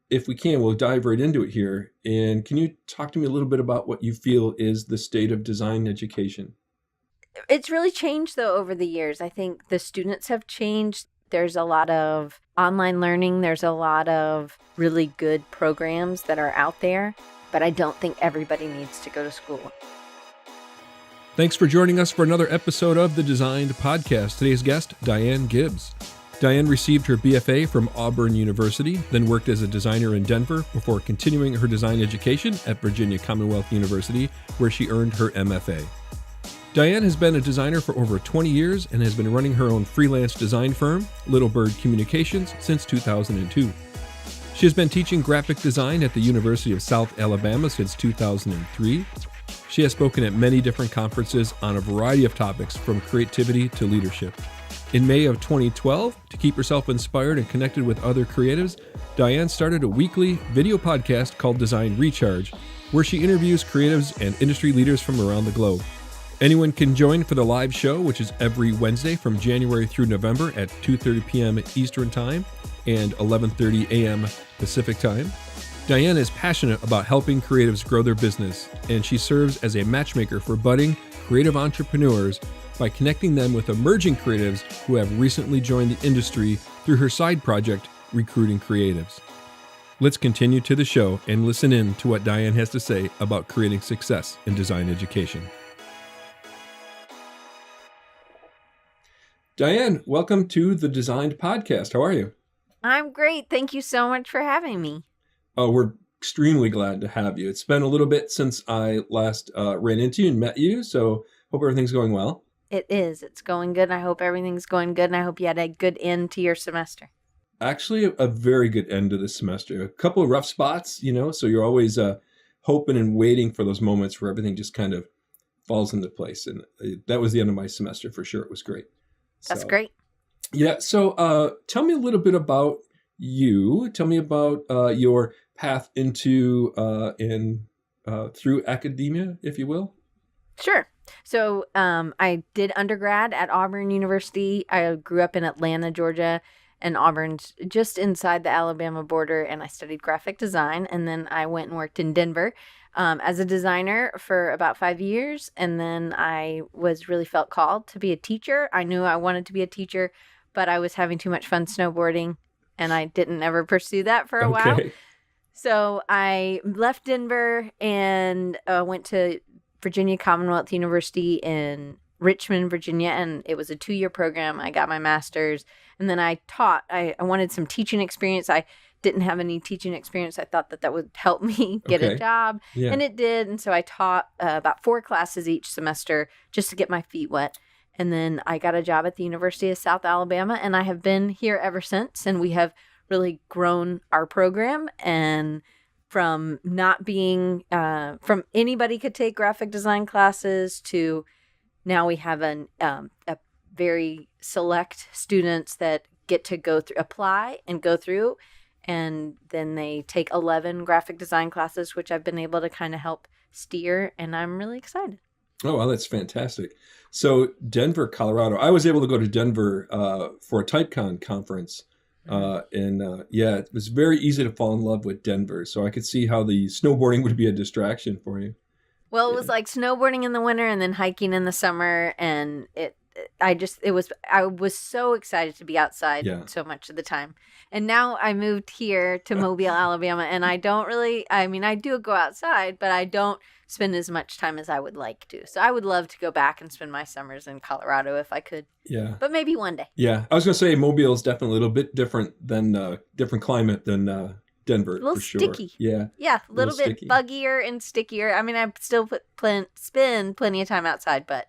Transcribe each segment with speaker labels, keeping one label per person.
Speaker 1: if we can, we'll dive right into it here. And can you talk to me a little bit about what you feel is the state of design education?
Speaker 2: It's really changed, though, over the years. I think the students have changed. There's a lot of online learning. There's a lot of really good programs that are out there, but I don't think everybody needs to go to school.
Speaker 1: Thanks for joining us for another episode of the Designed Podcast. Today's guest, Diane Gibbs. Diane received her BFA from Auburn University, then worked as a designer in Denver before continuing her design education at Virginia Commonwealth University, where she earned her MFA. Diane has been a designer for over 20 years and has been running her own freelance design firm, Little Bird Communications, since 2002. She has been teaching graphic design at the University of South Alabama since 2003. She has spoken at many different conferences on a variety of topics from creativity to leadership. In May of 2012, to keep herself inspired and connected with other creatives, Diane started a weekly video podcast called Design Recharge, where she interviews creatives and industry leaders from around the globe. Anyone can join for the live show, which is every Wednesday from January through November at 2:30 p.m. Eastern Time and 11:30 a.m. Pacific Time. Diane is passionate about helping creatives grow their business, and she serves as a matchmaker for budding creative entrepreneurs by connecting them with emerging creatives who have recently joined the industry through her side project, Recruiting Creatives. Let's continue to the show and listen in to what Diane has to say about creating success in design education. Diane, welcome to the Designed Podcast. How are you?
Speaker 2: I'm great. Thank you so much for having me.
Speaker 1: Oh, we're extremely glad to have you. It's been a little bit since I last ran into you and met you, so hope everything's going well.
Speaker 2: It is. It's going good. I hope everything's going good, and I hope you had a good end to your semester.
Speaker 1: Actually, a very good end to the semester. A couple of rough spots, so you're always hoping and waiting for those moments where everything just kind of falls into place. And that was the end of my semester for sure. It was great.
Speaker 2: That's great.
Speaker 1: Yeah. So tell me a little bit about you. Tell me about your path into through academia, if you will.
Speaker 2: Sure. So I did undergrad at Auburn University. I grew up in Atlanta, Georgia, and Auburn's just inside the Alabama border, and I studied graphic design. And then I went and worked in Denver as a designer for about 5 years. And then I really felt called to be a teacher. I knew I wanted to be a teacher, but I was having too much fun snowboarding, and I didn't ever pursue that for a while. So I left Denver and went to Virginia Commonwealth University in Richmond, Virginia, and it was a 2-year program. I got my master's, and then I taught. I wanted some teaching experience. I didn't have any teaching experience. I thought that would help me get a job, and it did. And so I taught about 4 classes each semester just to get my feet wet. And then I got a job at the University of South Alabama, and I have been here ever since, and we have really grown our program, and from not being from anybody could take graphic design classes to now we have a very select students that get to go through, apply and go through, and then they take 11 graphic design classes, which I've been able to kind of help steer, and I'm really excited.
Speaker 1: Oh, wow, that's fantastic. So Denver, Colorado. I was able to go to Denver for a TypeCon conference. It was very easy to fall in love with Denver. So I could see how the snowboarding would be a distraction for you.
Speaker 2: Well, it was like snowboarding in the winter and then hiking in the summer. And I was so excited to be outside so much of the time. And now I moved here to Mobile, Alabama, and I do go outside, but I don't spend as much time as I would like to. So I would love to go back and spend my summers in Colorado if I could. Yeah. But maybe one day.
Speaker 1: Yeah. I was going to say Mobile is definitely a little bit different than different climate than Denver.
Speaker 2: A little
Speaker 1: for sure.
Speaker 2: Sticky.
Speaker 1: Yeah.
Speaker 2: Yeah. A little bit sticky. Buggier and stickier. I mean, I still spend plenty of time outside, but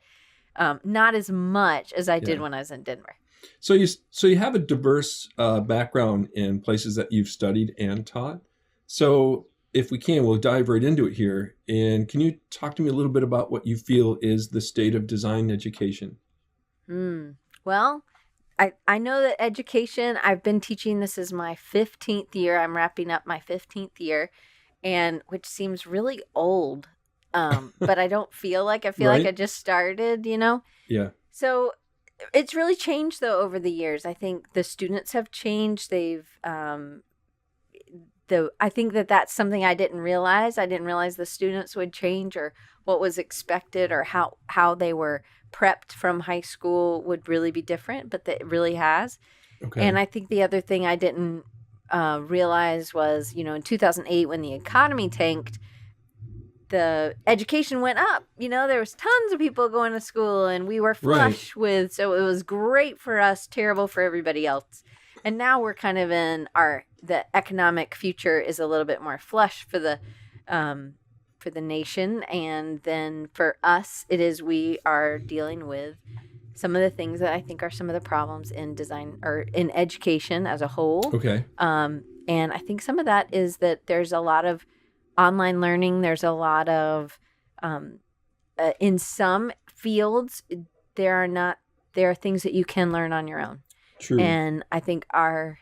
Speaker 2: not as much as I did when I was in Denver.
Speaker 1: So you have a diverse background in places that you've studied and taught. So if we can, we'll dive right into it here. And can you talk to me a little bit about what you feel is the state of design education?
Speaker 2: Well, I know that education, I've been teaching, this is my 15th year. I'm wrapping up my 15th year, and which seems really old. But I don't feel like, I feel like I just started, Yeah. So it's really changed though over the years. I think the students have changed. I think that that's something I didn't realize. I didn't realize the students would change, or what was expected, or how they were prepped from high school would really be different, but that it really has.
Speaker 1: Okay.
Speaker 2: And I think the other thing I didn't realize was, in 2008, when the economy tanked, the education went up. There was tons of people going to school, and we were flush with, so it was great for us, terrible for everybody else. And now we're kind of in the economic future is a little bit more flush for the nation. And then for us, we are dealing with some of the things that I think are some of the problems in design or in education as a whole.
Speaker 1: Okay.
Speaker 2: And I think some of that is that there's a lot of online learning. There's a lot of, in some fields, there are things that you can learn on your own.
Speaker 1: True.
Speaker 2: And I think I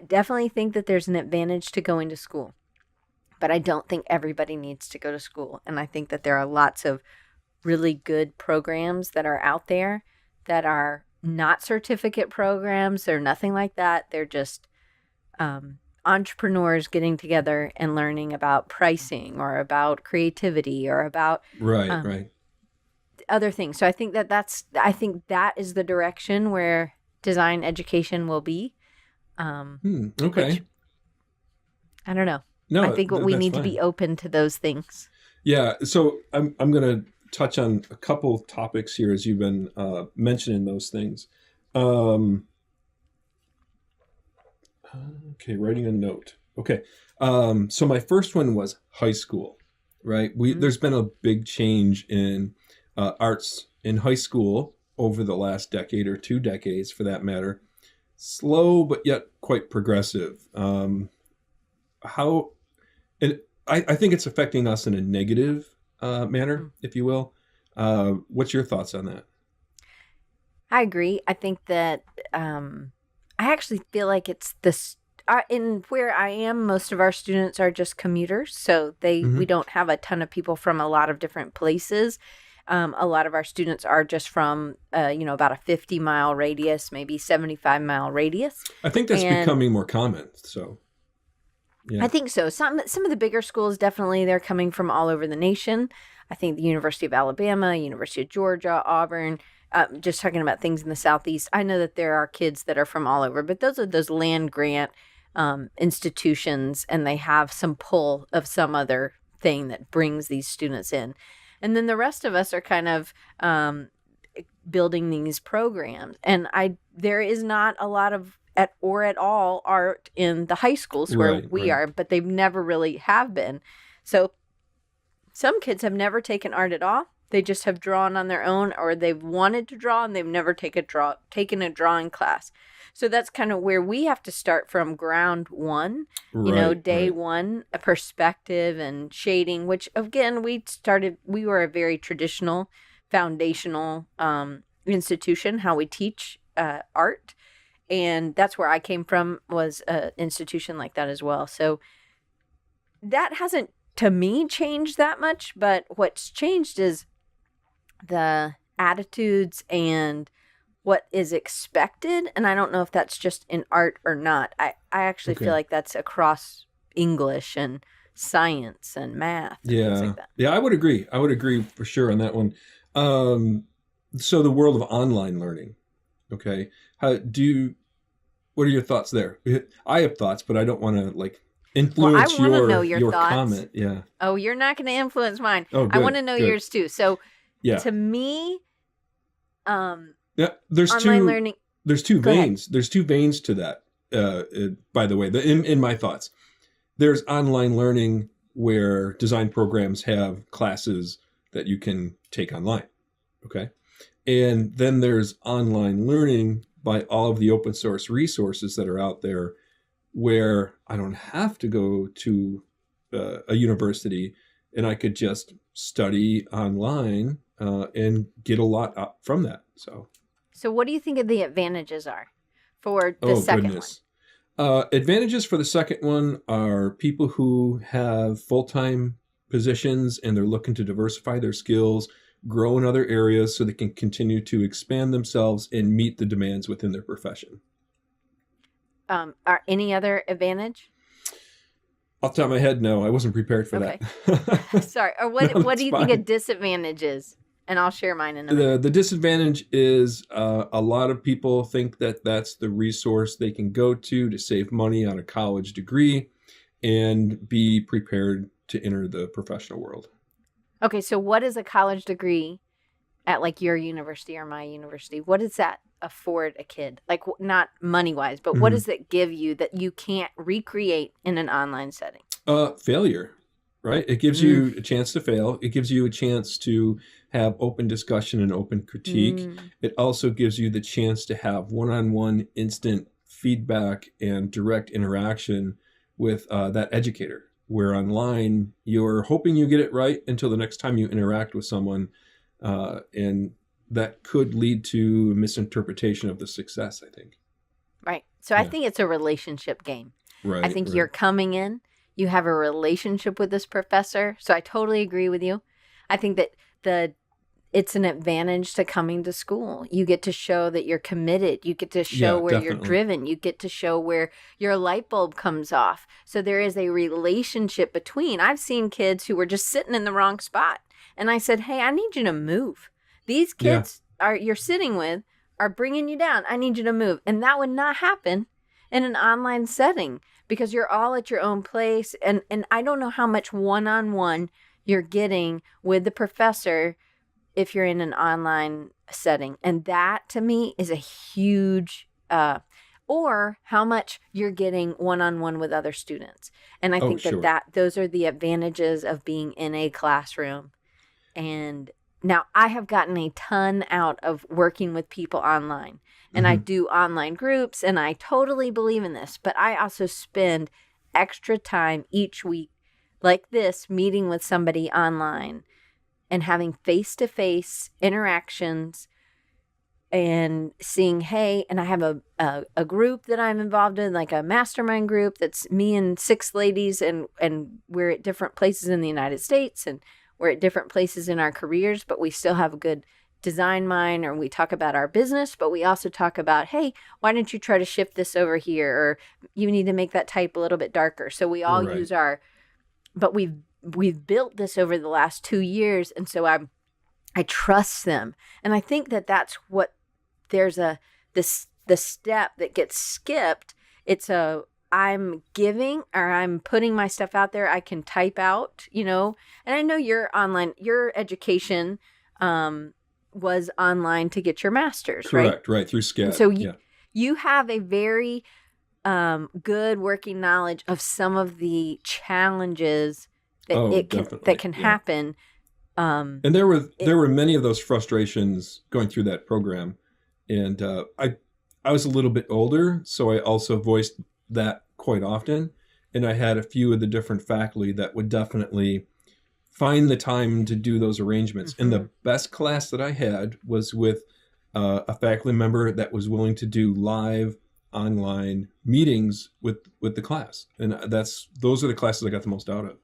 Speaker 2: definitely think that there's an advantage to going to school, but I don't think everybody needs to go to school. And I think that there are lots of really good programs that are out there that are not certificate programs. They're nothing like that. They're just entrepreneurs getting together and learning about pricing or about creativity or about
Speaker 1: right.
Speaker 2: other things. So I think that is the direction where design education will be.
Speaker 1: Okay.
Speaker 2: I don't know.
Speaker 1: No,
Speaker 2: I think we need to be open to those things.
Speaker 1: Yeah. So I'm going to touch on a couple of topics here as you've been mentioning those things. Okay, writing a note. Okay. So my first one was high school, right? There's been a big change in arts in high school over the last decade or 2 decades, for that matter. Slow, but yet quite progressive. I think it's affecting us in a negative manner, if you will. What's your thoughts on that?
Speaker 2: I agree. I think that I actually feel like it's this. In where I am, most of our students are just commuters, so we don't have a ton of people from a lot of different places. A lot of our students are just from, about a 50-mile radius, maybe 75-mile radius.
Speaker 1: I think that's becoming more common. So, yeah.
Speaker 2: I think so. Some of the bigger schools, definitely, they're coming from all over the nation. I think the University of Alabama, University of Georgia, Auburn. Just talking about things in the Southeast, I know that there are kids that are from all over, but those are those land grant institutions, and they have some pull of some other thing that brings these students in. And then the rest of us are kind of building these programs. And there is not a lot of at all art in the high schools where we are, but they've never really have been. So some kids have never taken art at all. They just have drawn on their own, or they've wanted to draw and they've never taken a drawing class. So that's kind of where we have to start from ground one, day one, a perspective and shading, which again, we were a very traditional, foundational institution, how we teach art. And that's where I came from, was an institution like that as well. So that hasn't, to me, changed that much. But what's changed is the attitudes and what is expected. And I don't know if that's just in art or not. I actually feel like that's across English and science and math and things like that.
Speaker 1: Yeah, I would agree. I would agree for sure on that one. So the world of online learning. Okay. What are your thoughts there? I have thoughts, but I don't want to influence your comment. Yeah.
Speaker 2: Oh, you're not going to influence mine.
Speaker 1: Oh, good,
Speaker 2: I want to know yours too. So to me,
Speaker 1: there's
Speaker 2: online learning.
Speaker 1: There's two veins. There's two veins to that. By the way, in my thoughts, there's online learning where design programs have classes that you can take online. Okay. And then there's online learning by all of the open source resources that are out there, where I don't have to go to a university, and I could just study online and get a lot from that. So
Speaker 2: what do you think of the advantages are for the second one?
Speaker 1: Advantages for the second one are people who have full-time positions and they're looking to diversify their skills, grow in other areas so they can continue to expand themselves and meet the demands within their profession.
Speaker 2: Are any other advantage?
Speaker 1: Off the top of my head, no, I wasn't prepared for that.
Speaker 2: Sorry. Or what do you think a disadvantage is? And I'll share mine in a minute.
Speaker 1: The disadvantage is a lot of people think that that's the resource they can go to save money on a college degree and be prepared to enter the professional world.
Speaker 2: Okay, so what is a college degree at like your university or my university? What does that afford a kid? Like not money-wise, but what does it give you that you can't recreate in an online setting?
Speaker 1: Failure, right? It gives you a chance to fail. It gives you a chance to have open discussion and open critique. It also gives you the chance to have one-on-one instant feedback and direct interaction with that educator, where online you're hoping you get it right until the next time you interact with someone, and that could lead to a misinterpretation of the success, I think.
Speaker 2: Right. So I think it's a relationship game.
Speaker 1: Right.
Speaker 2: I think you're coming in, you have a relationship with this professor. So I totally agree with you. I think that it's an advantage to coming to school. You get to show that you're committed. You get to show where you're driven. You get to show where your light bulb comes off. So there is a relationship between. I've seen kids who were just sitting in the wrong spot. And I said, hey, I need you to move. These kids you're sitting with are bringing you down. I need you to move. And that would not happen in an online setting because you're all at your own place. And I don't know how much one-on-one you're getting with the professor if you're in an online setting. And that to me is a huge, or how much you're getting one-on-one with other students. And I think that those are the advantages of being in a classroom. And now I have gotten a ton out of working with people online, and I do online groups, and I totally believe in this, but I also spend extra time each week like this, meeting with somebody online and having face-to-face interactions and seeing, hey, and I have a group that I'm involved in, like a mastermind group that's me and 6 ladies, and we're at different places in the United States, and we're at different places in our careers, but we still have a good design mind, or we talk about our business, but we also talk about, hey, why don't you try to shift this over here? Or you need to make that type a little bit darker. So we all use but we've built this over the last 2 years. And so I trust them. And I think that that's what there's the step that gets skipped. It's I'm giving, or I'm putting my stuff out there. I can type out, and I know your education, was online to get your master's,
Speaker 1: Correct, right, through SCAD.
Speaker 2: So you have a very good working knowledge of some of the challenges that can happen.
Speaker 1: And there were many of those frustrations going through that program, and I was a little bit older, so I also voiced that quite often, and I had a few of the different faculty that would definitely find the time to do those arrangements. And the best class that I had was with a faculty member that was willing to do live online meetings with the class, and those are the classes I got the most out of.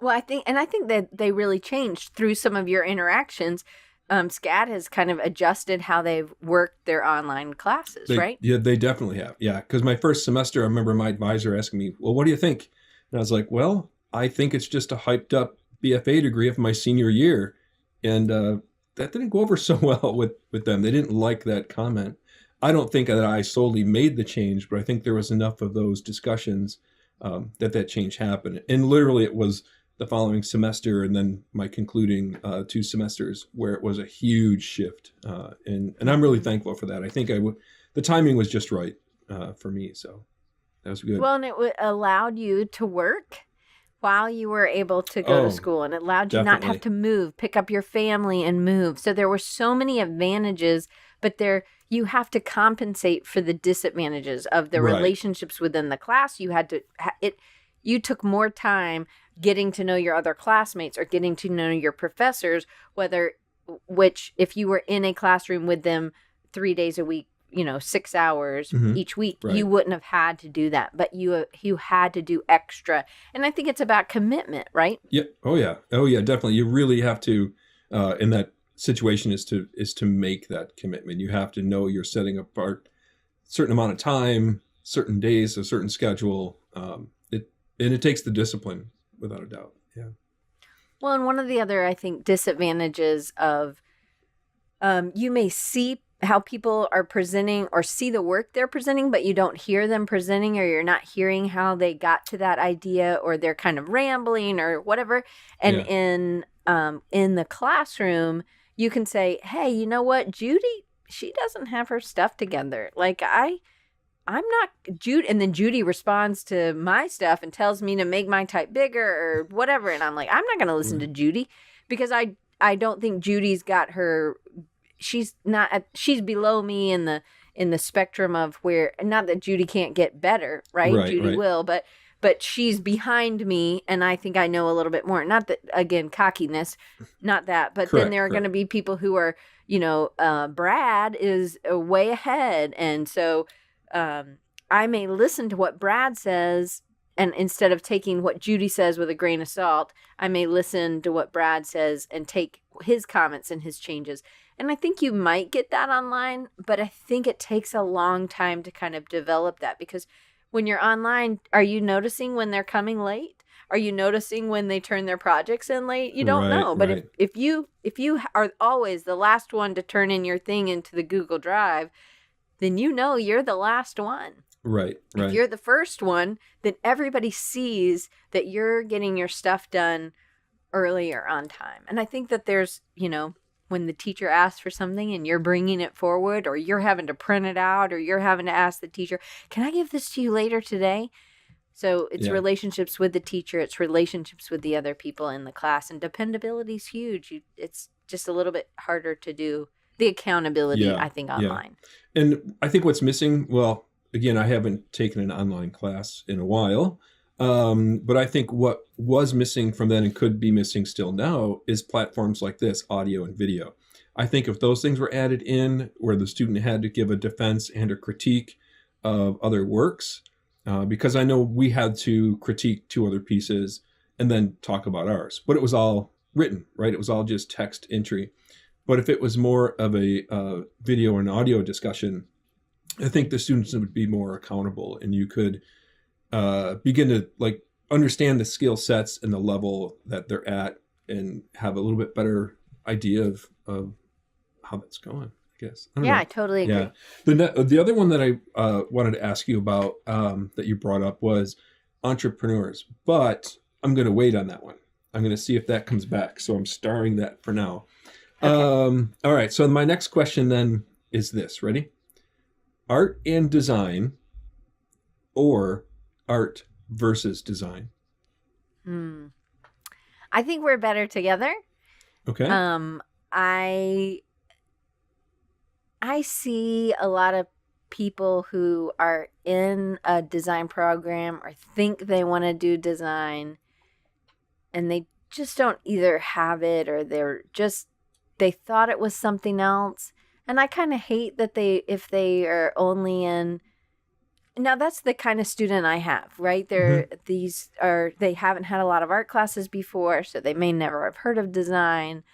Speaker 2: Well, I think that they really changed through some of your interactions. SCAD has kind of adjusted how they've worked their online classes, right?
Speaker 1: Yeah, they definitely have. Yeah, because my first semester, I remember my advisor asking me, well, what do you think? And I was like, well, I think it's just a hyped up BFA degree of my senior year. And that didn't go over so well with them. They didn't like that comment. I don't think that I solely made the change, but I think there was enough of those discussions that change happened. And literally it was the following semester and then my concluding 2 semesters where it was a huge shift. And I'm really thankful for that. I think the timing was just right for me. So that was good.
Speaker 2: Well, and it allowed you to work while you were able to go to school, and it allowed you not to have to move, pick up your family and move. So there were so many advantages, but you have to compensate for the disadvantages of the relationships within the class. You had to you took more time getting to know your other classmates or getting to know your professors, which if you were in a classroom with them 3 days a week, 6 hours each week, you wouldn't have had to do that, but you had to do extra. And I think it's about commitment, right?
Speaker 1: Yeah. Oh yeah, definitely. You really have to, in that situation, is to make that commitment. You have to know you're setting apart a certain amount of time certain days, a certain schedule. And it takes the discipline without a doubt. Yeah.
Speaker 2: Well, and one of the other, I think, disadvantages of you may see how people are presenting or see the work they're presenting, but you don't hear them presenting, or you're not hearing how they got to that idea, or they're kind of rambling or whatever. And in the classroom, you can say, hey, you know what, Judy, she doesn't have her stuff together. Like I'm not Judy. And then Judy responds to my stuff and tells me to make my type bigger or whatever. And I'm like, I'm not going to listen to Judy, because I don't think Judy's got her, she's below me in the spectrum of where, not that Judy can't get better, right? Judy will, but she's behind me, and I think I know a little bit more. Not that, again, cockiness, not that, but then there are going to be people who are, Brad is way ahead. And so I may listen to what Brad says, and instead of taking what Judy says with a grain of salt, I may listen to what Brad says and take his comments and his changes. And I think you might get that online, but I think it takes a long time to kind of develop that, because when you're online, are you noticing when they're coming late? Are you noticing when they turn their projects in late? You don't know. But if you are always the last one to turn in your thing into the Google Drive, then you're the last one.
Speaker 1: Right.
Speaker 2: If you're the first one, then everybody sees that you're getting your stuff done earlier on time. And I think that there's, when the teacher asks for something and you're bringing it forward, or you're having to print it out, or you're having to ask the teacher, can I give this to you later today? So it's relationships with the teacher. It's relationships with the other people in the class. And dependability is huge. It's just a little bit harder to do the accountability, I think, online.
Speaker 1: Yeah. And I think what's missing, well, again, I haven't taken an online class in a while, but I think what was missing from then and could be missing still now is platforms like this, audio and video. I think if those things were added in, where the student had to give a defense and a critique of other works, because I know we had to critique 2 other pieces and then talk about ours, but it was all written, right? It was all just text entry. But if it was more of a video and audio discussion, I think the students would be more accountable, and you could begin to understand the skill sets and the level that they're at, and have a little bit better idea of how that's going, I guess.
Speaker 2: I totally agree.
Speaker 1: Yeah. The other one that I wanted to ask you about that you brought up was entrepreneurs, but I'm going to wait on that one. I'm going to see if that comes back. So I'm starring that for now. Okay. All right. So my next question then is this. Ready? Art and design, or art versus design?
Speaker 2: I think we're better together.
Speaker 1: Okay.
Speaker 2: I see a lot of people who are in a design program or think they want to do design, and they just don't either have it, or they thought it was something else. And I kind of hate that if they are only in, now that's the kind of student I have, right? They haven't had a lot of art classes before, so they may never have heard of design.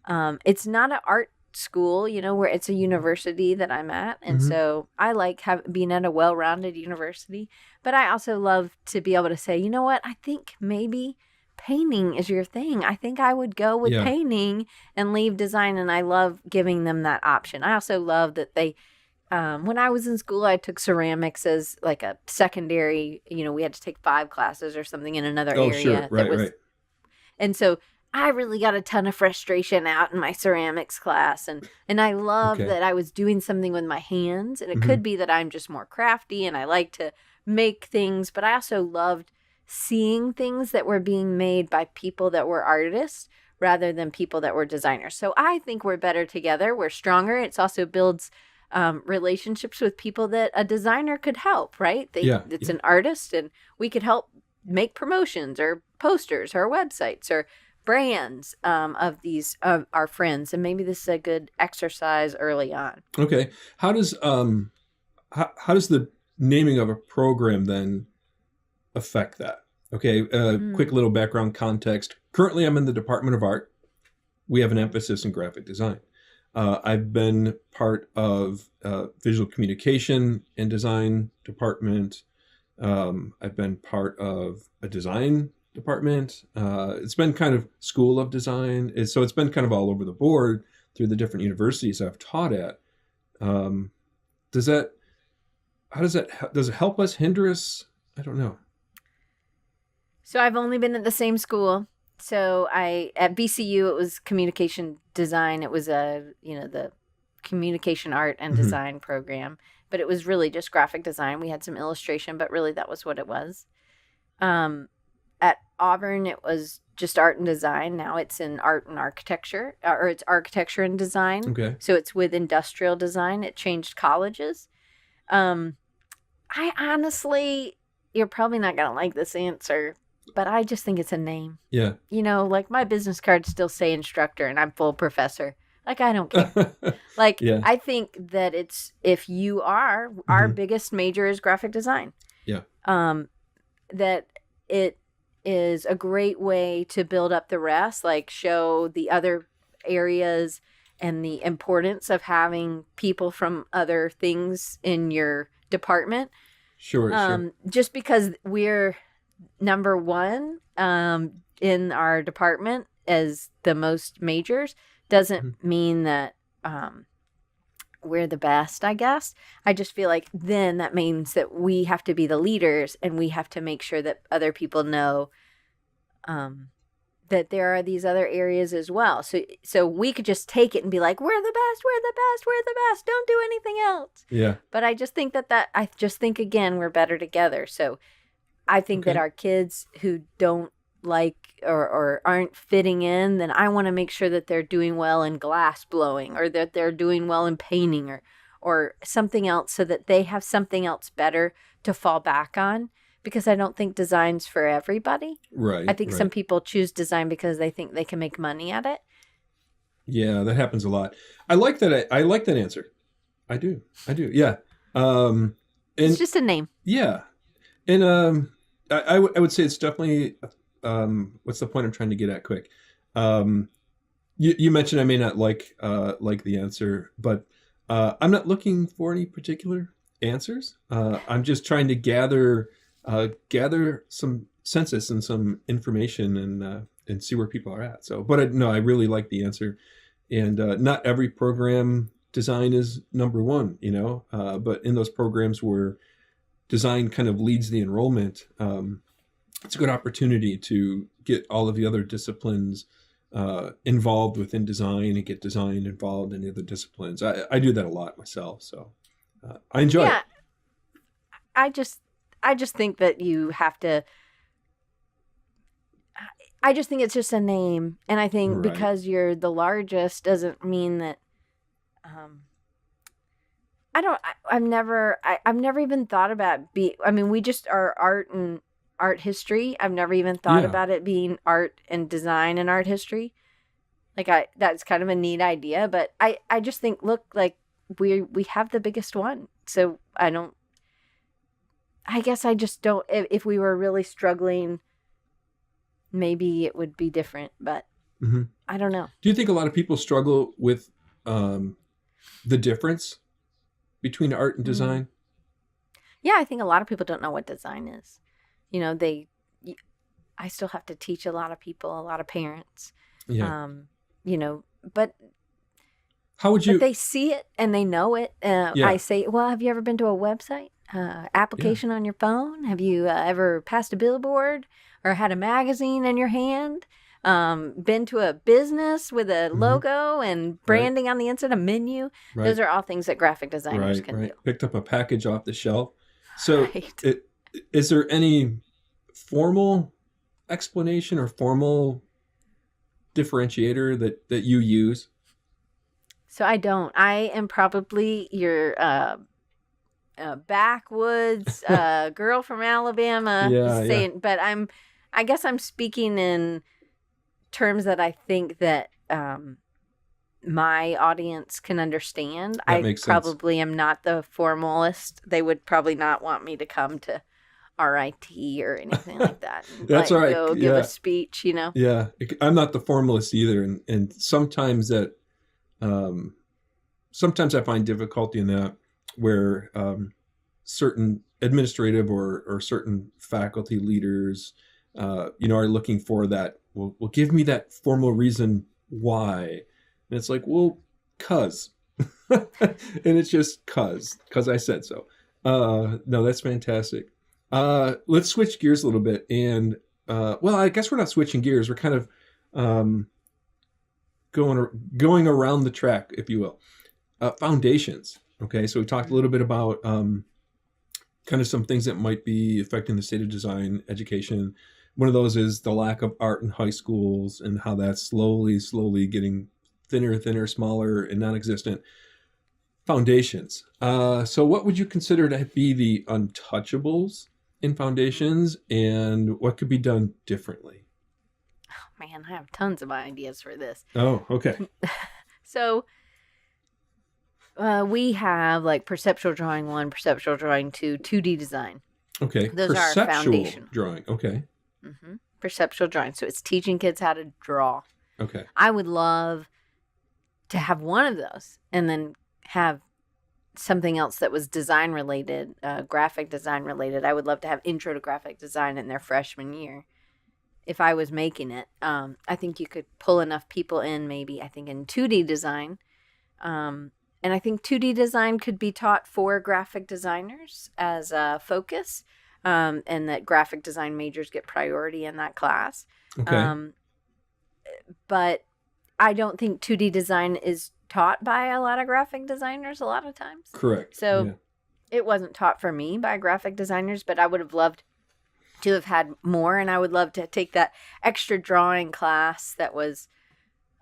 Speaker 2: It's not an art school, where it's a university that I'm at. And so I like being at a well-rounded university, but I also love to be able to say, you know what, I think maybe painting is your thing. I think I would go with painting and leave design. And I love giving them that option. I also love that they, when I was in school, I took ceramics as like a secondary, we had to take 5 classes or something in another area.
Speaker 1: Sure. Right.
Speaker 2: And so I really got a ton of frustration out in my ceramics class. And I love that I was doing something with my hands. And it could be that I'm just more crafty and I like to make things, but I also loved seeing things that were being made by people that were artists rather than people that were designers. So I think we're better together. We're stronger. It's also builds relationships with people that a designer could help, right? It's an artist, and we could help make promotions or posters or websites or brands of these of our friends. And maybe this is a good exercise early on.
Speaker 1: Okay. How does the naming of a program then affect that? Okay, quick little background context. Currently, I'm in the Department of Art. We have an emphasis in graphic design. I've been part of visual communication and design department. I've been part of a design department. It's been kind of school of design. So it's been kind of all over the board through the different universities I've taught at. Does it help us, hinder us? I don't know.
Speaker 2: So I've only been at the same school. So at VCU, it was communication design. It was the communication art and design program, but it was really just graphic design. We had some illustration, but really that was what it was. At Auburn, it was just art and design. Now it's in art and architecture, or it's architecture and design.
Speaker 1: Okay.
Speaker 2: So it's with industrial design. It changed colleges. I honestly, you're probably not going to like this answer, but I just think it's a name.
Speaker 1: Yeah.
Speaker 2: Like my business cards still say instructor and I'm full professor. Like, I don't care.
Speaker 1: Yeah.
Speaker 2: I think that if you are, our biggest major is graphic design.
Speaker 1: Yeah.
Speaker 2: That it is a great way to build up the rest, like show the other areas and the importance of having people from other things in your department.
Speaker 1: Sure.
Speaker 2: Just because we're number one in our department as the most majors doesn't mean that we're the best, I guess. I just feel like then that means that we have to be the leaders and we have to make sure that other people know that there are these other areas as well. So we could just take it and be like, we're the best, we're the best, we're the best. Don't do anything else.
Speaker 1: Yeah.
Speaker 2: But I just think I just think, again, we're better together. So I think that our kids who don't like or aren't fitting in, then I want to make sure that they're doing well in glass blowing or that they're doing well in painting or something else so that they have something else better to fall back on, because I don't think design's for everybody.
Speaker 1: Right.
Speaker 2: I think some people choose design because they think they can make money at it. Yeah,
Speaker 1: that happens a lot. I like that. I like that answer. I do. Yeah.
Speaker 2: It's just a name.
Speaker 1: Yeah. And I would say it's definitely, what's the point I'm trying to get at quick? You mentioned I may not like the answer, but I'm not looking for any particular answers. I'm just trying to gather some census and some information and see where people are at. So, but I really like the answer. And not every program design is number one, but in those programs where design kind of leads the enrollment, it's a good opportunity to get all of the other disciplines involved within design and get design involved in the other disciplines. I do that a lot myself, so I enjoy it.
Speaker 2: I just think that you have to. I just think it's just a name, and I think because you're the largest doesn't mean that. I've never even thought about we just are art and art history. I've never even thought about it being art and design and art history. That's kind of a neat idea, but I just think, look, like we have the biggest one. So I guess I just don't, if we were really struggling, maybe it would be different, but I don't know.
Speaker 1: Do you think a lot of people struggle with the difference between art and design?
Speaker 2: Yeah, I think a lot of people don't know what design is. I still have to teach a lot of people, a lot of parents.
Speaker 1: Yeah.
Speaker 2: But
Speaker 1: how would you?
Speaker 2: But they see it and they know it. I say, well, have you ever been to a website application on your phone? Have you ever passed a billboard or had a magazine in your hand? Been to a business with a logo and branding on the inside, a menu. Right. Those are all things that graphic designers can do.
Speaker 1: Picked up a package off the shelf. So is there any formal explanation or formal differentiator that you use?
Speaker 2: So I don't. I am probably your backwoods girl from Alabama saying, but I guess I'm speaking in terms that I think that my audience can understand. I probably am not the formalist. They would probably not want me to come to RIT or anything like that.
Speaker 1: That's all right.
Speaker 2: Go give a speech,
Speaker 1: Yeah, I'm not the formalist either, and sometimes that sometimes I find difficulty in that where certain administrative or certain faculty leaders, are looking for that. Well, give me that formal reason why. And it's like, well, 'cause. And it's just 'cause I said so. No, that's fantastic. Let's switch gears a little bit. And, I guess we're not switching gears. We're kind of going around the track, if you will. Foundations. Okay, so we talked a little bit about kind of some things that might be affecting the state of design education. One of those is the lack of art in high schools and how that's slowly getting thinner, smaller, and non-existent. Foundations. So what would you consider to be the untouchables in foundations, and what could be done differently?
Speaker 2: Oh, man, I have tons of ideas for this.
Speaker 1: Oh, okay.
Speaker 2: So we have like perceptual drawing 1, perceptual drawing 2, 2D design.
Speaker 1: Okay.
Speaker 2: Those
Speaker 1: perceptual
Speaker 2: are foundational.
Speaker 1: Drawing. Okay.
Speaker 2: Mm-hmm. Perceptual drawing. So it's teaching kids how to draw.
Speaker 1: Okay.
Speaker 2: I would love to have one of those and then have something else that was design related, graphic design related. I would love to have intro to graphic design in their freshman year. If I was making it, I think you could pull enough people in, maybe, I think in 2D design. And I think 2D design could be taught for graphic designers as a focus, and that graphic design majors get priority in that class.
Speaker 1: Okay.
Speaker 2: But I don't think 2D design is taught by a lot of graphic designers a lot of times.
Speaker 1: Correct.
Speaker 2: So it wasn't taught for me by graphic designers, but I would have loved to have had more, and I would love to take that extra drawing class that was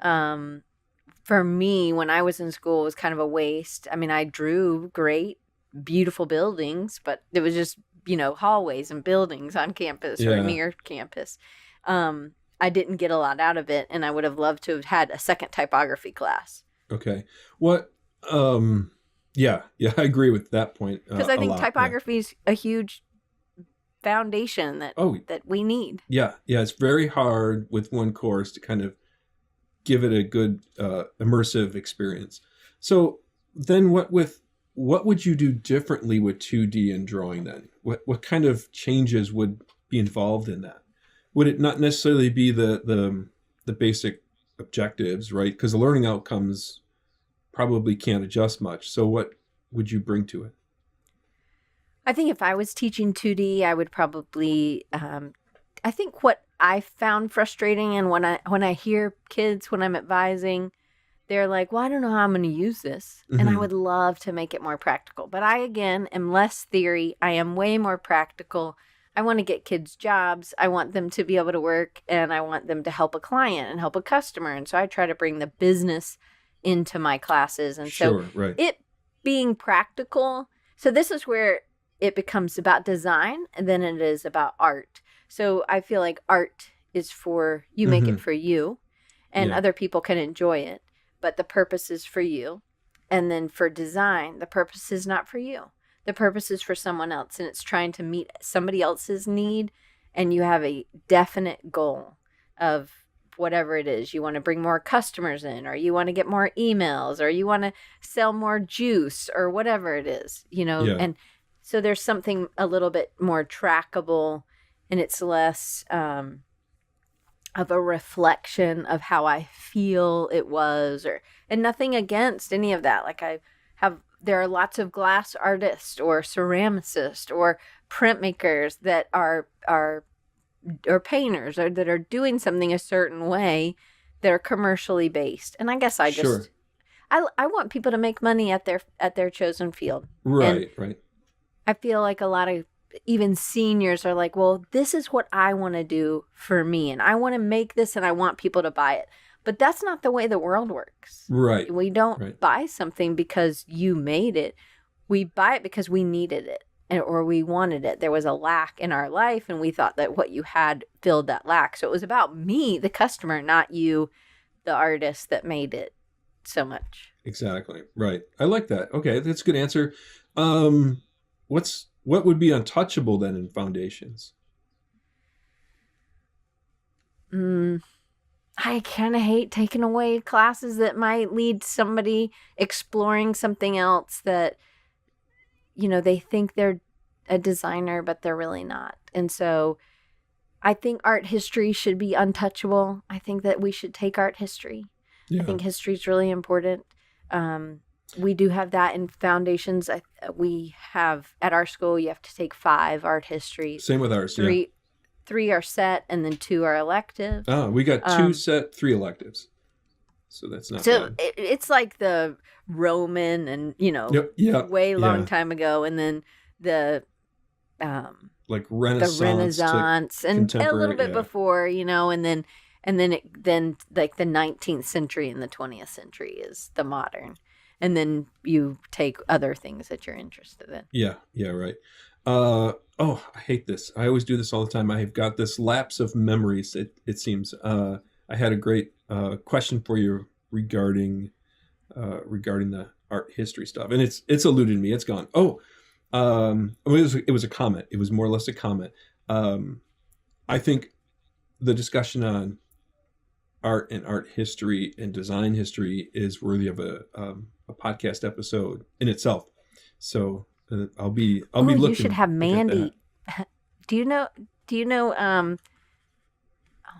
Speaker 2: for me when I was in school was kind of a waste. I mean, I drew great, beautiful buildings, but it was just, hallways and buildings on campus or near campus. I didn't get a lot out of it, and I would have loved to have had a second typography class.
Speaker 1: Okay. What? Yeah, I agree with that point.
Speaker 2: Because I think typography is a huge foundation that we need. Yeah,
Speaker 1: it's very hard with one course to kind of give it a good immersive experience. So then, what would you do differently with 2D and drawing then? What kind of changes would be involved in that? Would it not necessarily be the basic objectives, right? Because the learning outcomes probably can't adjust much. So what would you bring to it?
Speaker 2: I think if I was teaching 2D, I would probably, I think what I found frustrating, and when I hear kids, when I'm advising, they're like, well, I don't know how I'm going to use this. Mm-hmm. And I would love to make it more practical. But I, again, am less theory. I am way more practical. I want to get kids jobs. I want them to be able to work, and I want them to help a client and help a customer. And so I try to bring the business into my classes. And so it being practical. So this is where it becomes about design, and then it is about art. So I feel like art is for you, make it for you, and other people can enjoy it. But the purpose is for you. And then for design, the purpose is not for you. The purpose is for someone else, and it's trying to meet somebody else's need, and you have a definite goal of whatever it is. You want to bring more customers in, or you want to get more emails, or you want to sell more juice, or whatever it is, And so there's something a little bit more trackable, and it's less of a reflection of how I feel it was, and nothing against any of that. Like there are lots of glass artists or ceramicists or printmakers that are or painters or that are doing something a certain way that are commercially based. And I guess I just I want people to make money at their chosen field.
Speaker 1: Right.
Speaker 2: I feel like a lot of even seniors are like, well, this is what I want to do for me, and I want to make this, and I want people to buy it. But that's not the way the world works.
Speaker 1: Right.
Speaker 2: We don't buy something because you made it. We buy it because we needed it or we wanted it. There was a lack in our life, and we thought that what you had filled that lack. So it was about me, the customer, not you, the artist that made it so much.
Speaker 1: Exactly. Right. I like that. Okay, that's a good answer. What would be untouchable then in foundations?
Speaker 2: I kind of hate taking away classes that might lead somebody exploring something else that, they think they're a designer, but they're really not. And so I think art history should be untouchable. I think that we should take art history.
Speaker 1: Yeah.
Speaker 2: I think history is really important. We do have that in foundations. We have at our school, you have to take 5 art histories.
Speaker 1: Same with ours.
Speaker 2: 3 are set, and then 2 are elective.
Speaker 1: Oh, we got 2 set, 3 electives. So that's not bad.
Speaker 2: It's like the Roman and, way long time ago. And then the
Speaker 1: like Renaissance
Speaker 2: and a little bit before, and then like the 19th century and the 20th century is the modern. And then you take other things that you're interested in.
Speaker 1: Yeah, right. I hate this. I always do this all the time. I have got this lapse of memories, it seems. I had a great question for you regarding the art history stuff. And it's eluded me. It's gone. It was a comment. It was more or less a comment. I think the discussion on art and art history and design history is worthy of a podcast episode in itself. So I'll be looking.
Speaker 2: You should have Mandy. Do you know? Oh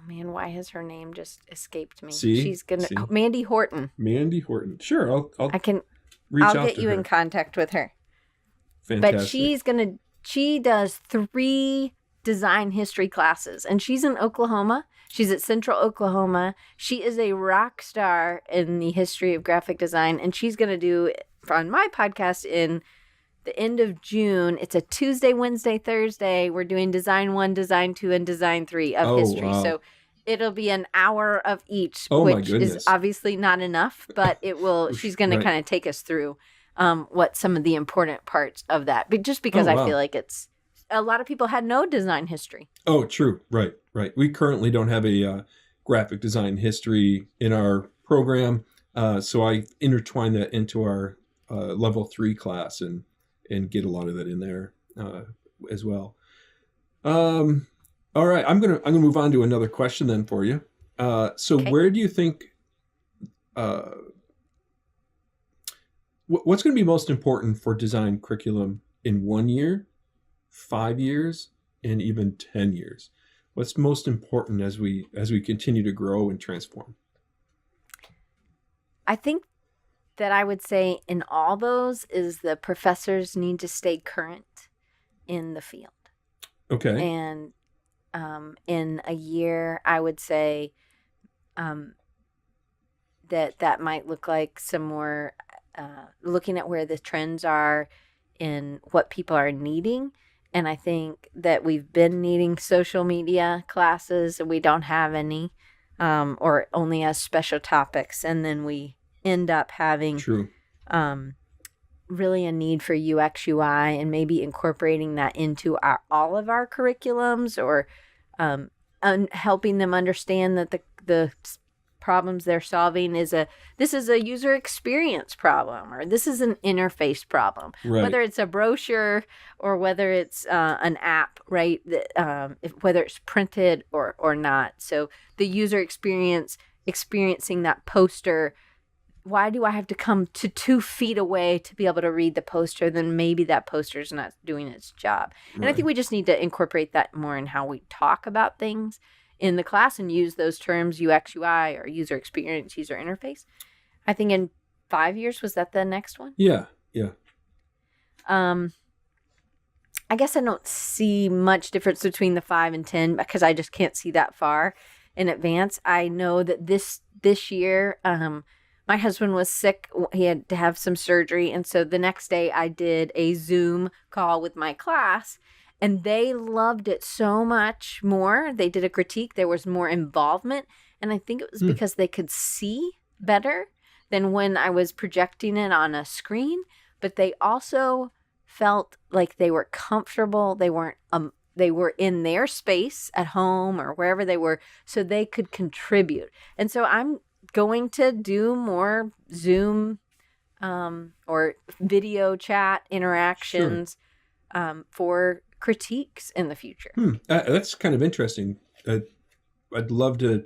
Speaker 2: man, why has her name just escaped me? She's gonna Mandy Horton.
Speaker 1: Mandy Horton. Sure, I'll
Speaker 2: get you in contact with her.
Speaker 1: Fantastic.
Speaker 2: But she does 3 design history classes, and she's in Oklahoma. She's at Central Oklahoma. She is a rock star in the history of graphic design, and she's going to do on my podcast in the end of June. It's a Tuesday, Wednesday, Thursday. We're doing Design 1, Design 2, and Design 3 of history. Wow. So it'll be an hour of each, which is obviously not enough, but it will. She's going to kind of take us through what some of the important parts of that. But just because I feel like a lot of people had no design history. Oh, true. Right. We currently don't have a graphic design history in our program. So I intertwine that into our level 3 class and get a lot of that in there as well. All right. I'm gonna move on to another question then for you. Where do you think what's going to be most important for design curriculum in 1 year, 5 years, and even 10 years? What's most important as we continue to grow and transform? I think that I would say in all those is the professors need to stay current in the field. Okay. And in a year, I would say that might look like some more looking at where the trends are in what people are needing. And I think that we've been needing social media classes and we don't have any, or only as special topics. And then we end up having really a need for UX UI and maybe incorporating that into all of our curriculums, or helping them understand that the problems they're solving this is a user experience problem, or this is an interface problem, whether it's a brochure or whether it's an app, right? Whether it's printed or not. So the user experiencing that poster. Why do I have to come to 2 feet away to be able to read the poster? Then maybe that poster is not doing its job. And I think we just need to incorporate that more in how we talk about things in the class and use those terms, UX, UI, or user experience, user interface. I think in 5 years, was that the next one? Yeah. I guess I don't see much difference between the 5 and 10 because I just can't see that far in advance. I know that this year, my husband was sick. He had to have some surgery. And so the next day I did a Zoom call with my class, and they loved it so much more. They did a critique. There was more involvement. And I think it was because they could see better than when I was projecting it on a screen. But they also felt like they were comfortable. They were in their space at home or wherever they were, so they could contribute. And so I'm going to do more Zoom or video chat interactions for critiques in the future. That's kind of interesting. I'd love to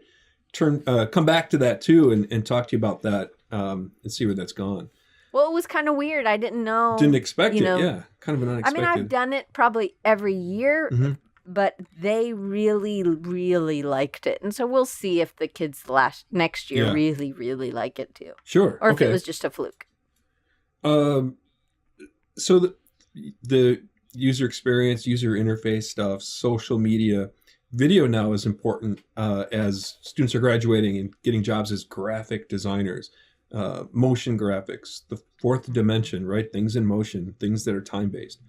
Speaker 1: come back to that too and talk to you about that and see where that's gone.
Speaker 2: Well, it was kind of weird. I didn't know.
Speaker 1: Didn't expect it. Yeah, kind of an unexpected.
Speaker 2: I mean, I've done it probably every year, but they really, really liked it, and so we'll see if the kids next year really, really like it too.
Speaker 1: Sure.
Speaker 2: Or if it was just a fluke.
Speaker 1: So the user experience, user interface stuff, social media, video now is important as students are graduating and getting jobs as graphic designers. Motion graphics, the fourth dimension, right? Things in motion, things that are time-based.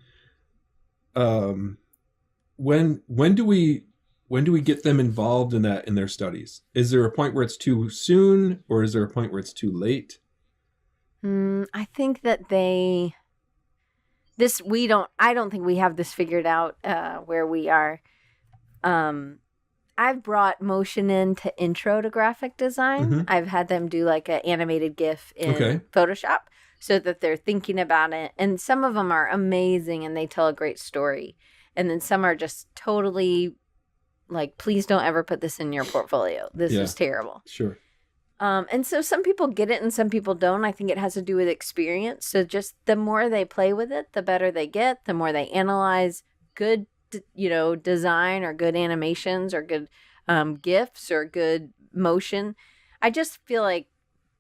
Speaker 1: When do we get them involved in that in their studies? Is there a point where it's too soon, or is there a point where it's too late?
Speaker 2: I think that I don't think we have this figured out where we are. I've brought motion into intro to graphic design. I've had them do like an animated GIF in Photoshop so that they're thinking about it. And some of them are amazing and they tell a great story. And then some are just totally like, please don't ever put this in your portfolio. This is terrible.
Speaker 1: Sure.
Speaker 2: And so some people get it and some people don't. I think it has to do with experience. So just the more they play with it, the better they get, the more they analyze good design or good animations or good GIFs or good motion. I just feel like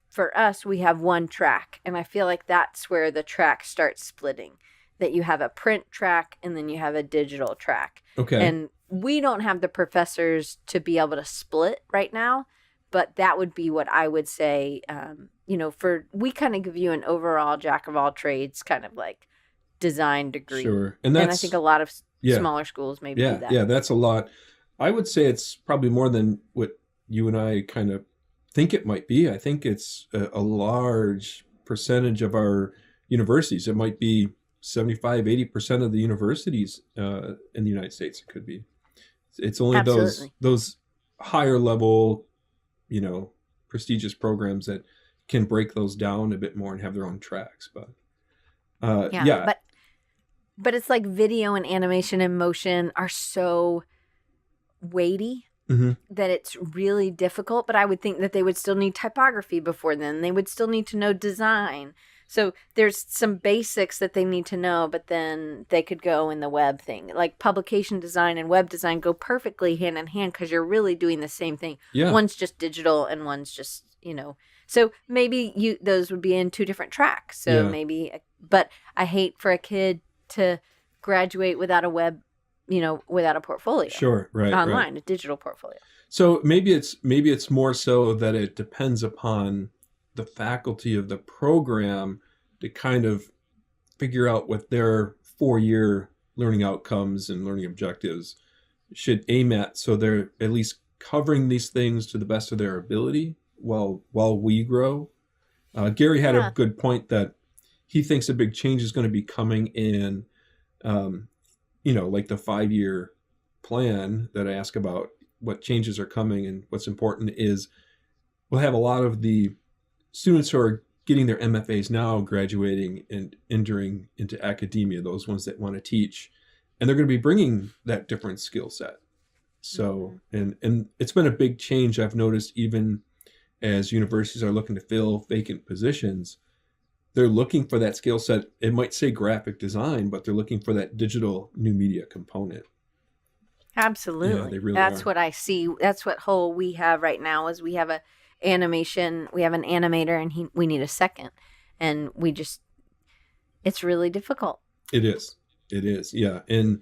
Speaker 2: for us, we have one track. And I feel like that's where the track starts splitting. That you have a print track and then you have a digital track.
Speaker 1: Okay.
Speaker 2: And we don't have the professors to be able to split right now. But that would be what I would say, we kind of give you an overall jack of all trades kind of like design degree.
Speaker 1: Sure.
Speaker 2: And I think a lot of smaller schools maybe do that.
Speaker 1: Yeah, that's a lot. I would say it's probably more than what you and I kind of think it might be. I think it's a large percentage of our universities. It might be 75, 80% of the universities in the United States. It could be. It's only those higher level, prestigious programs that can break those down a bit more and have their own tracks. But
Speaker 2: But it's like video and animation and motion are so weighty that it's really difficult. But I would think that they would still need typography before then. They would still need to know design. So there's some basics that they need to know, but then they could go in the web thing. Like publication design and web design go perfectly hand in hand because you're really doing the same thing.
Speaker 1: Yeah.
Speaker 2: One's just digital and one's just, So maybe those would be in two different tracks. So but I hate for a kid to graduate without a web, without a portfolio.
Speaker 1: Sure, right.
Speaker 2: Online, a digital portfolio.
Speaker 1: So maybe it's more so that it depends upon the faculty of the program to kind of figure out what their 4-year learning outcomes and learning objectives should aim at, so they're at least covering these things to the best of their ability while we grow. Gary had a good point that he thinks a big change is going to be coming in, like the 5-year plan that I ask about, what changes are coming and what's important is we'll have a lot of the students who are getting their MFAs now graduating and entering into academia, those ones that want to teach, and they're going to be bringing that different skill set. So, and it's been a big change I've noticed, even as universities are looking to fill vacant positions, they're looking for that skill set. It might say graphic design, but they're looking for that digital new media component.
Speaker 2: Absolutely.
Speaker 1: Yeah, they really
Speaker 2: That's
Speaker 1: are.
Speaker 2: what I see. That's what we have right now is we have an animator and we need a second. And it's really difficult.
Speaker 1: It is. Yeah. And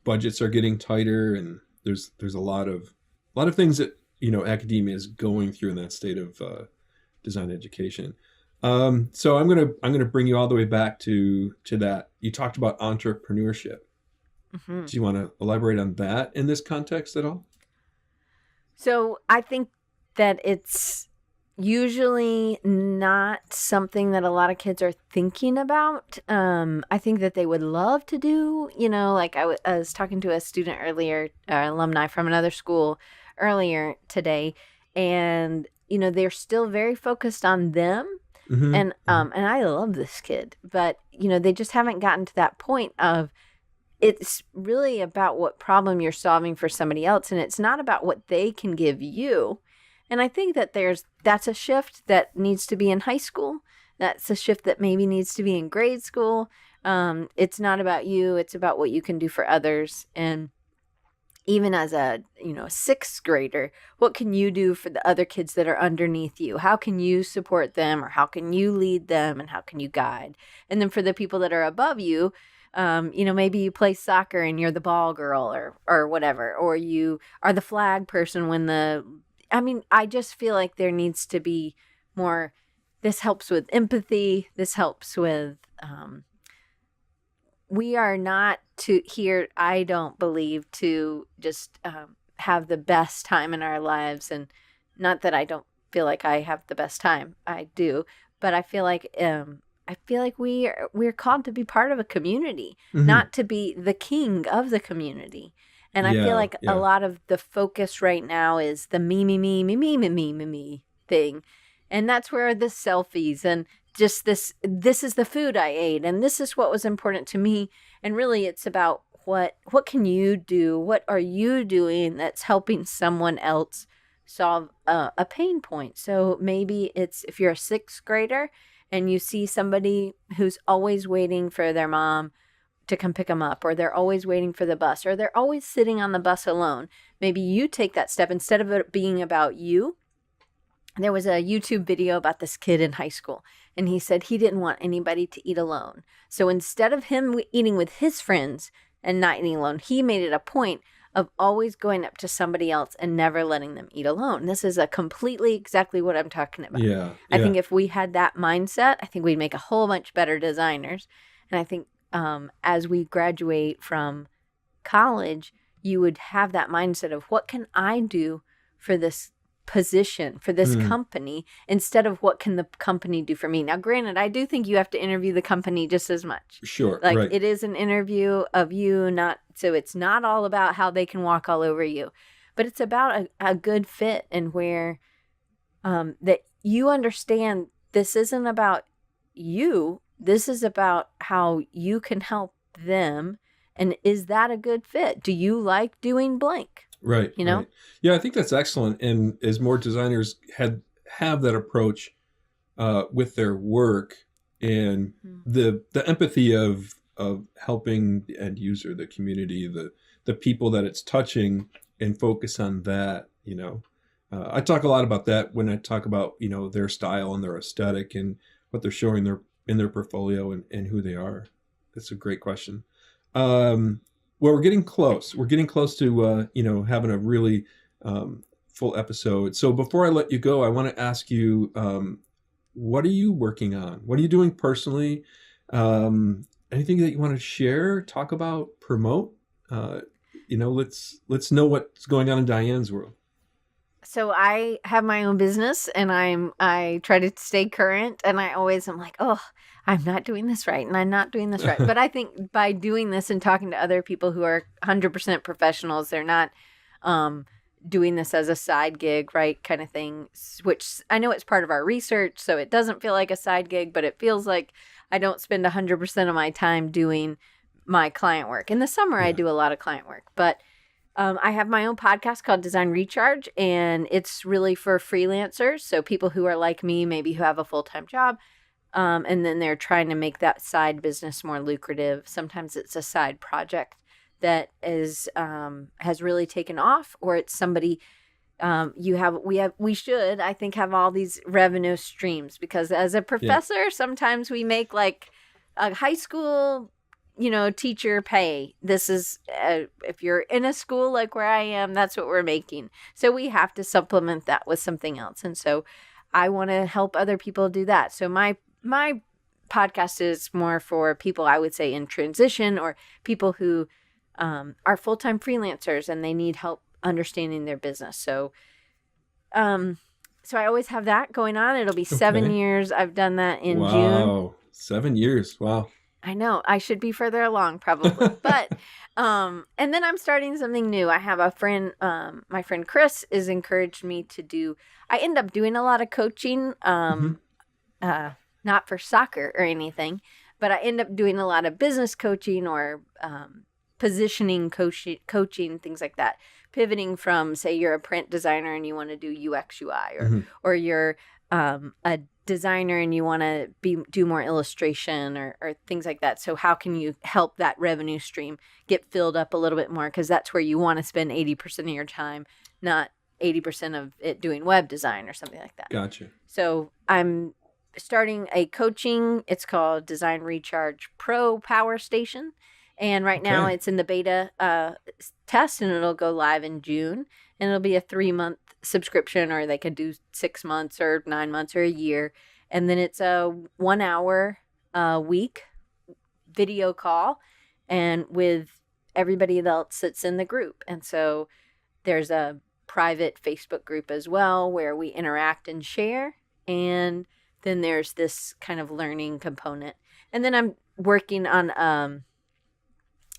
Speaker 1: budgets are getting tighter, and there's a lot of things that, academia is going through in that state of design education. So I'm going to bring you all the way back to that. You talked about entrepreneurship. Do you want to elaborate on that in this context at all?
Speaker 2: So I think that it's usually not something that a lot of kids are thinking about. I think that they would love to do, like I was talking to a student earlier, alumni from another school earlier today, and, they're still very focused on them. And I love this kid, but, they just haven't gotten to that point of, it's really about what problem you're solving for somebody else. And it's not about what they can give you. And I think that that's a shift that needs to be in high school. That's a shift that maybe needs to be in grade school. It's not about you. It's about what you can do for others. And even as a sixth grader, what can you do for the other kids that are underneath you? How can you support them, or how can you lead them, and how can you guide? And then for the people that are above you, maybe you play soccer and you're the ball girl or whatever, or you are the flag person I just feel like there needs to be more. This helps with empathy. This helps with, we are not here, I don't believe, to just have the best time in our lives. And not that I don't feel like I have the best time. I do. But I feel like we're called to be part of a community, not to be the king of the community. And I feel like a lot of the focus right now is the me thing. And that's where the selfies and just this is the food I ate, and this is what was important to me. And really it's about what can you do? What are you doing that's helping someone else solve a pain point? So maybe it's, if you're a sixth grader and you see somebody who's always waiting for their mom to come pick them up, or they're always waiting for the bus, or they're always sitting on the bus alone, maybe you take that step. Instead of it being about you, there was a YouTube video about this kid in high school, and he said he didn't want anybody to eat alone. So instead of him eating with his friends and not eating alone, he made it a point of always going up to somebody else and never letting them eat alone. This is exactly what I'm talking about.
Speaker 1: Yeah.
Speaker 2: I think if we had that mindset, I think we'd make a whole bunch better designers. And I think as we graduate from college, you would have that mindset of, what can I do for this position, for this company, instead of what can the company do for me. Now, granted, I do think you have to interview the company just as much.
Speaker 1: Sure.
Speaker 2: Like,
Speaker 1: right.
Speaker 2: It is an interview of you, so it's not all about how they can walk all over you, but it's about a good fit, and where that you understand this isn't about you. This is about how you can help them. And is that a good fit? Do you like doing blank?
Speaker 1: Right. Right. Yeah, I think that's excellent. And as more designers have that approach with their work, and the empathy of helping the end user, the community, the people that it's touching, and focus on that, I talk a lot about that when I talk about, their style and their aesthetic and what they're showing in their portfolio and who they are. That's a great question. Well, we're getting close. We're getting close to, having a really full episode. So before I let you go, I want to ask you, what are you working on? What are you doing personally? Anything that you want to share, talk about, promote? Let's know what's going on in Diane's world.
Speaker 2: So I have my own business, and I try to stay current, and I always am like, oh, I'm not doing this right, and I'm not doing this right. But I think by doing this and talking to other people who are 100% professionals, they're not doing this as a side gig, right, kind of thing, which I know it's part of our research, so it doesn't feel like a side gig, but it feels like I don't spend 100% of my time doing my client work. In the summer, I do a lot of client work, but I have my own podcast called Design Recharge, and it's really for freelancers. So people who are like me, maybe who have a full-time job, and then they're trying to make that side business more lucrative. Sometimes it's a side project that has really taken off, or it's somebody we should, I think, have all these revenue streams, because as a professor, sometimes we make like a high school teacher pay. This is, if you're in a school like where I am, that's what we're making. So we have to supplement that with something else. And so I want to help other people do that. So my podcast is more for people, I would say, in transition, or people who are full-time freelancers and they need help understanding their business. So I always have that going on. It'll be 7 years. I've done that in June.
Speaker 1: Wow, 7 years. Wow.
Speaker 2: I know. I should be further along probably. But, and then I'm starting something new. I have a friend, my friend Chris has encouraged me to I end up doing a lot of coaching, not for soccer or anything, but I end up doing a lot of business coaching, or positioning, coaching, things like that. Pivoting from, say, you're a print designer and you want to do UX UI, or you're a designer and you want to do more illustration or things like that. So how can you help that revenue stream get filled up a little bit more? Because that's where you want to spend 80% of your time, not 80% of it doing web design or something like that.
Speaker 1: Gotcha.
Speaker 2: So I'm starting a coaching. It's called Design Recharge Pro Power Station. And right now it's in the beta test, and it'll go live in June. And it'll be a 3-month subscription, or they could do 6 months or 9 months or a year. And then it's a 1 hour a week video call, and with everybody else that's in the group. And so there's a private Facebook group as well where we interact and share. And then there's this kind of learning component. And then I'm working on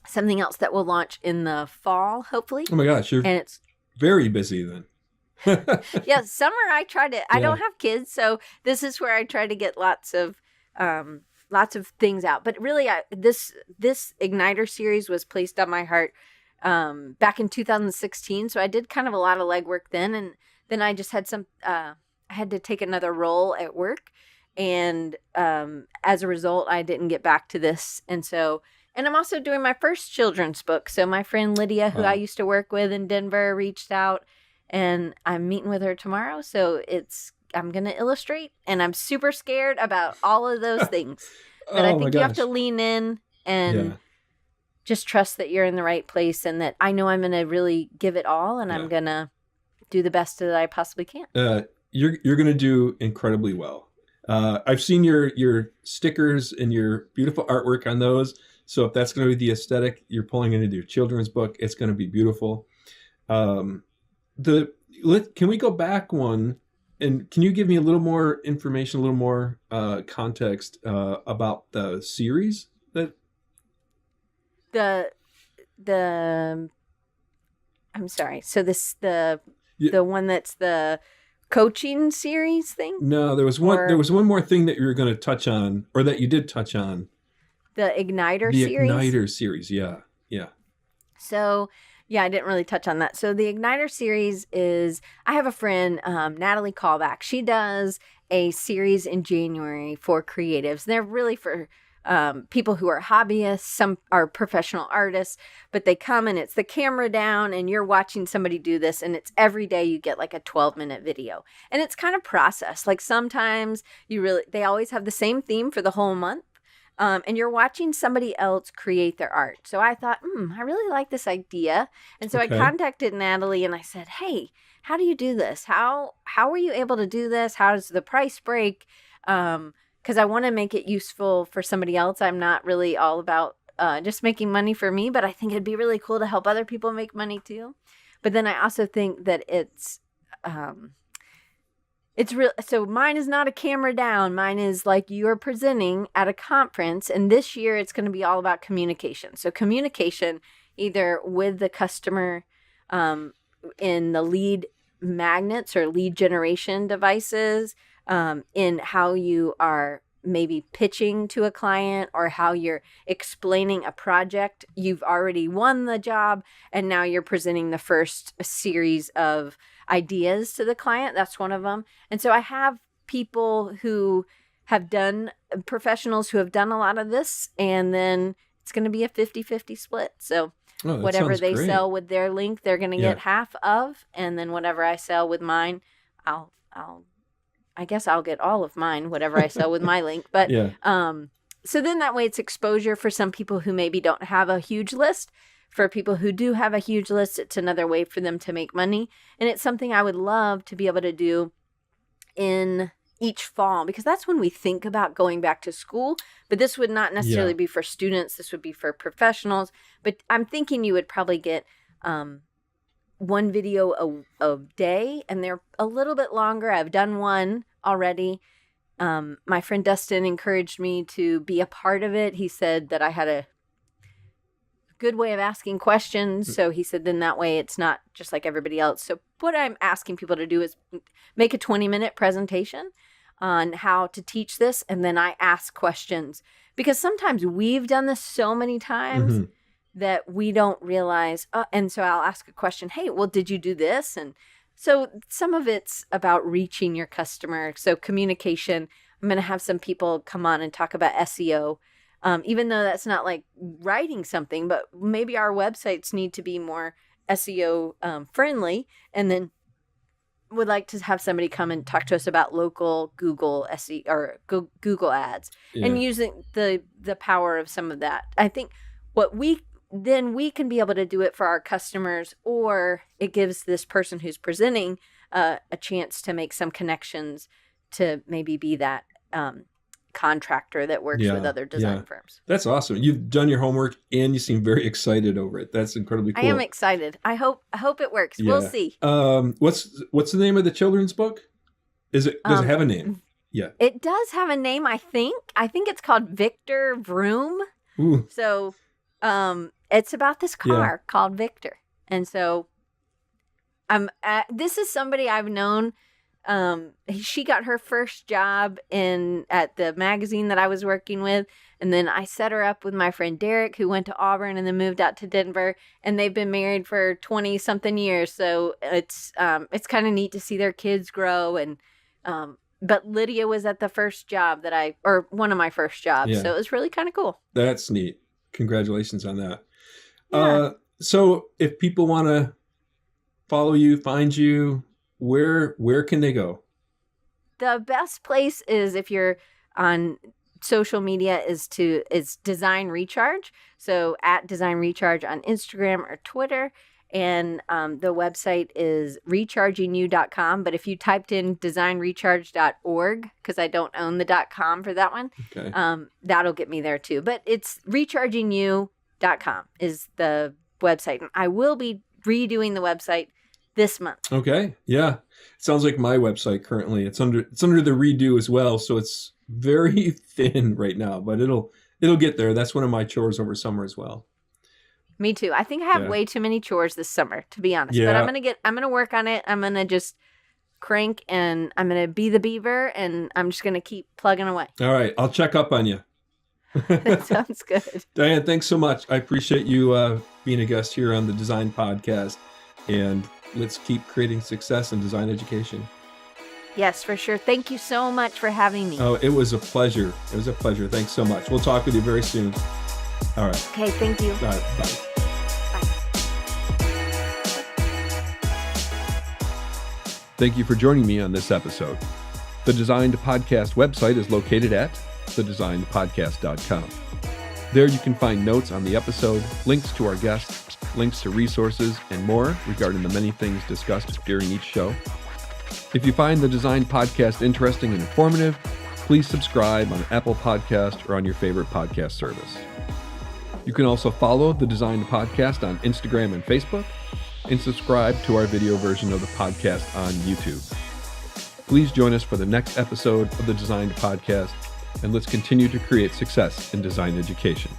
Speaker 2: something else that will launch in the fall, hopefully.
Speaker 1: Oh my gosh, you're
Speaker 2: it's
Speaker 1: very busy then.
Speaker 2: Yeah, summer I try to. I don't have kids, so this is where I try to get lots of things out. But really, this Igniter series was placed on my heart back in 2016. So I did kind of a lot of legwork then, and then I just had I had to take another role at work, and as a result, I didn't get back to this, and so. And I'm also doing my first children's book. So my friend Lydia, who I used to work with in Denver, reached out, and I'm meeting with her tomorrow. So I'm going to illustrate, and I'm super scared about all of those things. But I think you have to lean in and just trust that you're in the right place, and that I know I'm going to really give it all, and I'm going to do the best that I possibly can.
Speaker 1: You're going to do incredibly well. I've seen your stickers and your beautiful artwork on those. So if that's going to be the aesthetic you're pulling into your children's book, it's going to be beautiful. Can we go back one, and can you give me a little more information, a little more context about the series?
Speaker 2: I'm sorry. So the one that's the coaching series thing?
Speaker 1: No, there was one more thing that you were going to touch on, or that you did touch on.
Speaker 2: The Igniter series?
Speaker 1: The Igniter series, yeah.
Speaker 2: So, I didn't really touch on that. So the Igniter series is, I have a friend, Natalie Callback. She does a series in January for creatives. They're really for people who are hobbyists. Some are professional artists, but they come and it's the camera down and you're watching somebody do this, and it's every day you get like a 12-minute video. And it's kind of processed. Like sometimes they always have the same theme for the whole month. And you're watching somebody else create their art. So I thought, I really like this idea. And so I contacted Natalie and I said, hey, how do you do this? How were you able to do this? How does the price break? Because I want to make it useful for somebody else. I'm not really all about just making money for me, but I think it'd be really cool to help other people make money too. But then I also think that it's real. So mine is not a camera down. Mine is like you're presenting at a conference, and this year it's going to be all about communication. So communication either with the customer in the lead magnets or lead generation devices, in how you are maybe pitching to a client, or how you're explaining a project. You've already won the job, and now you're presenting the first series of ideas to the client. That's one of them. And so I have people who have done, professionals who have done a lot of this, and then it's going to be a 50-50 split. So whatever they sell with their link, they're going to get half of, and then whatever I sell with mine, I guess I'll get all of mine, whatever I sell with my link. But so then that way it's exposure for some people who maybe don't have a huge list. For people who do have a huge list, it's another way for them to make money. And it's something I would love to be able to do in each fall, because that's when we think about going back to school. But this would not necessarily be for students. This would be for professionals. But I'm thinking you would probably get one video a day, and they're a little bit longer. I've done one already. My friend Dustin encouraged me to be a part of it. He said that I had a good way of asking questions. So he said, then that way it's not just like everybody else. So what I'm asking people to do is make a 20-minute presentation on how to teach this. And then I ask questions, because sometimes we've done this so many times that we don't realize. And so I'll ask a question, hey, well, did you do this? And so some of it's about reaching your customer. So communication, I'm going to have some people come on and talk about SEO, even though that's not like writing something, but maybe our websites need to be more SEO friendly. And then would like to have somebody come and talk to us about local Google SEO or Google ads and using the power of some of that. I think what we can be able to do it for our customers, or it gives this person who's presenting a chance to make some connections to maybe be that contractor that works with other design firms.
Speaker 1: That's awesome. You've done your homework and you seem very excited over it. That's incredibly cool.
Speaker 2: I am excited. I hope it works.
Speaker 1: Yeah.
Speaker 2: We'll see.
Speaker 1: What's the name of the children's book? Does it have a name? Yeah.
Speaker 2: It does have a name, I think. I think it's called Victor Vroom.
Speaker 1: Ooh.
Speaker 2: So it's about this car called Victor. And so this is somebody I've known. She got her first job at the magazine that I was working with. And then I set her up with my friend Derek, who went to Auburn and then moved out to Denver, and they've been married for 20 something years. So it's kind of neat to see their kids grow. And, but Lydia was at the first job or one of my first jobs.
Speaker 1: Yeah.
Speaker 2: So it was really kind of cool.
Speaker 1: That's neat. Congratulations on that.
Speaker 2: Yeah.
Speaker 1: So if people want to follow you, find you, where can they go?
Speaker 2: The best place is, if you're on social media, is Design Recharge. So at Design Recharge on Instagram or Twitter. And the website is rechargingyou.com. But if you typed in designrecharge.org, because I don't own the .com for that one,
Speaker 1: okay.
Speaker 2: That'll get me there too. But it's rechargingyou.com is the website. And I will be redoing the website this month.
Speaker 1: Okay. Yeah. It sounds like my website currently. It's under the redo as well. So it's very thin right now, but it'll get there. That's one of my chores over summer as well.
Speaker 2: Me too. I think I have way too many chores this summer, to be honest.
Speaker 1: Yeah.
Speaker 2: But I'm gonna work on it. I'm gonna just crank, and I'm gonna be the beaver, and I'm just gonna keep plugging away.
Speaker 1: All right. I'll check up on you.
Speaker 2: That sounds good.
Speaker 1: Diane, thanks so much. I appreciate you being a guest here on the Design Podcast, and let's keep creating success in design education.
Speaker 2: Yes, for sure. Thank you so much for having me.
Speaker 1: Oh, it was a pleasure. Thanks so much. We'll talk with you very soon. All right.
Speaker 2: Okay, thank you.
Speaker 1: All right, bye. Thank you for joining me on this episode. The Designed Podcast website is located at thedesignedpodcast.com. There you can find notes on the episode, links to our guests, links to resources, and more regarding the many things discussed during each show. If you find the Design Podcast interesting and informative, please subscribe on Apple Podcast or on your favorite podcast service. You can also follow the Design Podcast on Instagram and Facebook, and subscribe to our video version of the podcast on YouTube. Please join us for the next episode of the Design Podcast, and let's continue to create success in design education.